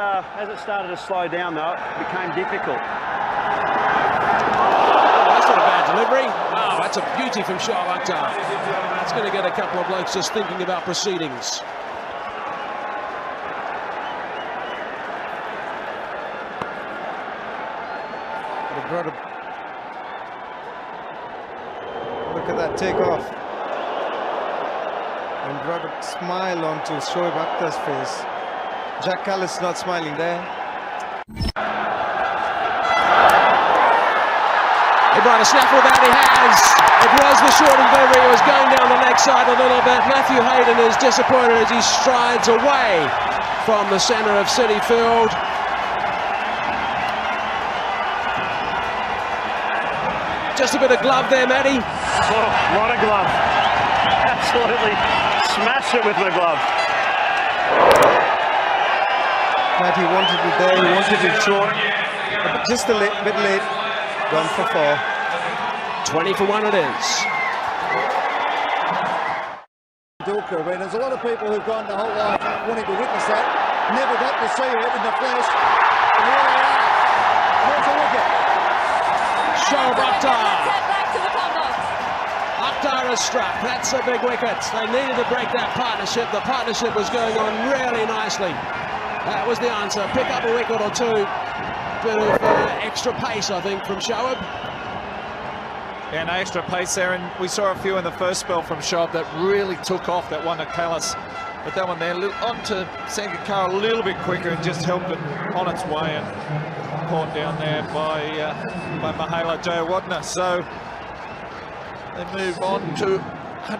as it started to slow down, though, it became difficult. Oh, that's not a bad delivery. Oh, that's a beauty from Shoaib Akhtar. That's going to get a couple of blokes just thinking about proceedings. Look at that takeoff. And brought a smile onto Shoaib Akhtar's face. Jack Callis not smiling there. He brought a snaffle that he has. It was the short delivery. It was going down the leg side a little bit. Matthew Hayden is disappointed as he strides away from the centre of City Field. Just a bit of glove there, Matty. Oh, a lot of glove. Absolutely smashed it with the glove. Matty wanted it there, he wanted it short. Just a bit late. Gone for 4. 20 for 1 it is. Dilker, I mean, there's a lot of people who've gone the whole life wanting to witness that, never got to see it in the flesh, and here they are. There's a wicket. Shoaib Akhtar. Akhtar has struck. That's a big wicket. They needed to break that partnership. The partnership was going on really nicely. That was the answer. Pick up a wicket or two. Bit of extra pace, I think, from Shoaib. Yeah, no extra pace there, and we saw a few in the first spell from Shoaib that really took off. That one at Callis, but that one there onto Sangakkara a little bit quicker and just helped it on its way and caught down there by Mahela Jayawardene. So they move on to